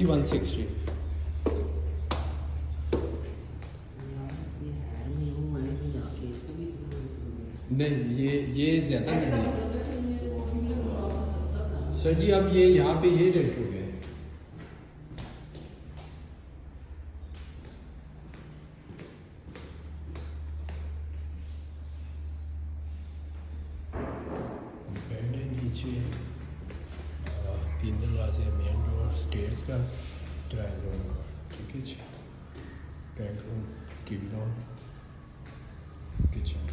160। नहीं ये ज़्यादा नहीं है सर जी। अब ये यहाँ पे ये रेट हो गया है। बेड है नीचे, 3 दरवाजे, मेन डोर, स्टेयर्स का, ड्राइंग रूम का, ठीक है जी, ड्राइंग रूम, किचन।